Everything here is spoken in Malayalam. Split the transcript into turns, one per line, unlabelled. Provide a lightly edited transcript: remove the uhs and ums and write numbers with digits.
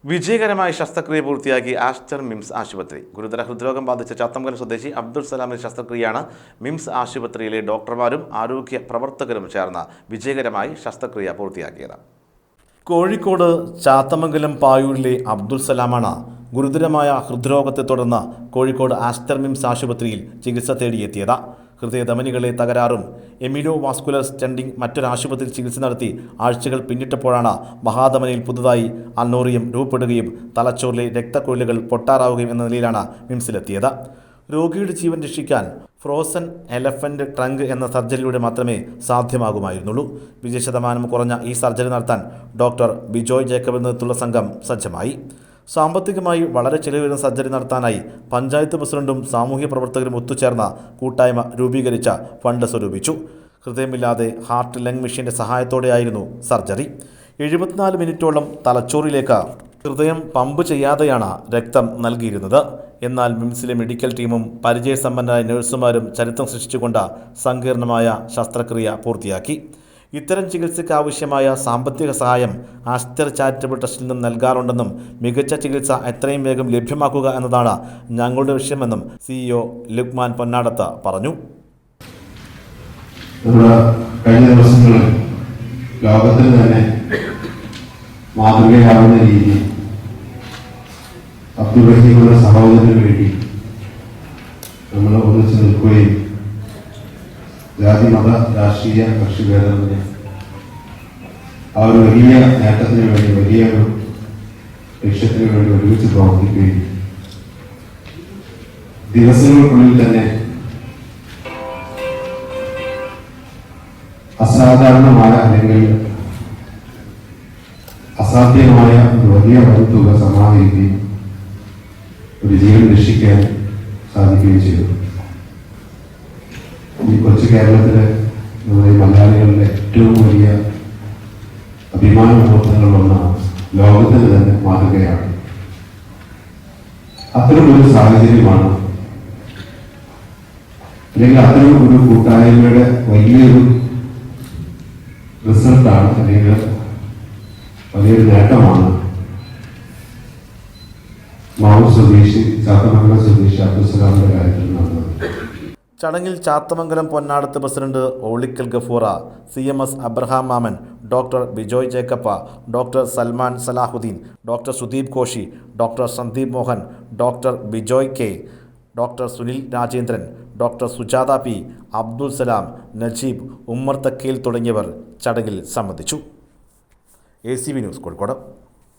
വിജയകരമായി ശസ്ത്രക്രിയ പൂർത്തിയാക്കി ആസ്റ്റർ മിംസ് ആശുപത്രി. ഗുരുതര ഹൃദ്രോഗം ബാധിച്ച ചാത്തമംഗലം സ്വദേശി അബ്ദുൾ സലാമിന്റെ ശസ്ത്രക്രിയയാണ് മിംസ് ആശുപത്രിയിലെ ഡോക്ടർമാരും ആരോഗ്യ പ്രവർത്തകരും ചേർന്ന് വിജയകരമായി ശസ്ത്രക്രിയ പൂർത്തിയാക്കിയത്. കോഴിക്കോട് ചാത്തമംഗലം പായൂരിലെ അബ്ദുൾ സലാമാണ് ഗുരുതരമായ ഹൃദ്രോഗത്തെ തുടർന്ന് കോഴിക്കോട് ആസ്റ്റർ മിംസ് ആശുപത്രിയിൽ ചികിത്സ തേടിയെത്തിയത്. ഹൃദയധമനികളെ തകരാറും എമിലോ വാസ്കുലർ സ്റ്റെൻഡിംഗ് മറ്റൊരു ആശുപത്രിയിൽ ചികിത്സ നടത്തി ആഴ്ചകൾ പിന്നിട്ടപ്പോഴാണ് മഹാധമനിയിൽ പുതുതായി അനോറിയം രൂപപ്പെടുകയും തലച്ചോറിലെ രക്തക്കൊഴലുകൾ പൊട്ടാറാവുകയും എന്ന നിലയിലാണ് മിംസിലെത്തിയത്. രോഗിയുടെ ജീവൻ രക്ഷിക്കാൻ ഫ്രോസൺ എലഫന്റ് ട്രങ്ക് എന്ന സർജറിയിലൂടെ മാത്രമേ സാധ്യമാകുമായിരുന്നുള്ളൂ. വിജയശതമാനം കുറഞ്ഞ ഈ സർജറി നടത്താൻ ഡോക്ടർ ബിജോയ് ജേക്കബിന്റെ നേതൃത്വത്തിലുള്ള സംഘം സജ്ജമായി. സാമ്പത്തികമായി വളരെ ചെലവേറിയ സർജറി നടത്താനായി പഞ്ചായത്ത് പ്രസിഡന്റും സാമൂഹ്യ പ്രവർത്തകരും ഒത്തുചേർന്ന കൂട്ടായ്മ രൂപീകരിച്ച ഫണ്ട് സ്വരൂപിച്ചു. ഹൃദയമില്ലാതെ ഹാർട്ട് ലങ് മെഷീന്റെ സഹായത്തോടെയായിരുന്നു സർജറി. 74 മിനിറ്റോളം തലച്ചോറിലേക്ക് ഹൃദയം പമ്പ് ചെയ്യാതെയാണ് രക്തം നൽകിയിരുന്നത്. എന്നാൽ മിംസിലെ മെഡിക്കൽ ടീമും പരിചയസമ്പന്നരായ നഴ്സുമാരും ചരിത്രം സൃഷ്ടിച്ചുകൊണ്ട് സങ്കീർണമായ ശസ്ത്രക്രിയ പൂർത്തിയാക്കി. ഇത്തരം ചികിത്സയ്ക്ക് ആവശ്യമായ സാമ്പത്തിക സഹായം ആസ്റ്റർ ചാരിറ്റബിൾ ട്രസ്റ്റിൽ നിന്നും നൽകാറുണ്ടെന്നും മികച്ച ചികിത്സ എത്രയും വേഗം ലഭ്യമാക്കുക എന്നതാണ് ഞങ്ങളുടെ ലക്ഷ്യമെന്നും CEO ലുക്മാൻ പൊന്നാടത്ത് പറഞ്ഞു.
കഴിഞ്ഞ ദിവസങ്ങളിൽ ലോകത്തിന് തന്നെ മാതൃകയാവുന്ന രീതിയിൽ അബ്ദുൾ റഹീമുള്ള സഹോദരന് വേണ്ടി നമ്മൾ ഒന്നിച്ചു നിൽക്കുകയും ജാതി മത രാഷ്ട്രീയ കക്ഷി ഭേദമന്യേ ആ ഒരു വലിയ നേട്ടത്തിന് വേണ്ടി വലിയൊരു ലക്ഷ്യത്തിന് വേണ്ടി ഒരുമിച്ച് പ്രവർത്തിക്കുകയും ദിവസങ്ങൾക്കുള്ളിൽ തന്നെ അസാധാരണമായ അല്ലെങ്കിൽ അസാധ്യമായ ഒരു വലിയ തുക സമാഹരിക്കുകയും ഒരു ജീവൻ രക്ഷിക്കാൻ സാധിക്കുകയും ചെയ്തു. ഈ കൊച്ചു കേരളത്തിലെ നമ്മുടെ മലയാളികളുടെ ഏറ്റവും വലിയ അഭിമാന മുഹൂർത്തങ്ങളിലൊന്നാണ്, ലോകത്തിന് തന്നെ മാതൃകയാണ്. അത്തരമൊരു സാഹചര്യമാണ് അല്ലെങ്കിൽ അത്തരം ഒരു കൂട്ടായ്മയുടെ വലിയൊരു റിസൾട്ടാണ് അല്ലെങ്കിൽ വലിയൊരു നേട്ടമാണ് മാവൂർ സ്വദേശി ചാത്തമംഗലം സ്വദേശി അബ്ദുൾ സലാമിന്റെ കാര്യത്തിൽ നടന്നത്.
ചടങ്ങിൽ ചാത്തമംഗലം പൊന്നാടത്ത് president Olikkal Gafoor, CMS Abraham Mammen, doctor Bijoy Jacob, doctor Salman Salahuddin, doctor Sudeep Koshy, doctor Sandeep Mohan, doctor Bijoy K, doctor Sunil Rajendran, doctor Sujatha P, Abdul Salam, Najeeb, Ummer Thakkeel തുടങ്ങിയവർ ചടങ്ങിൽ സംബന്ധിച്ചു. ACV news Kozhikode.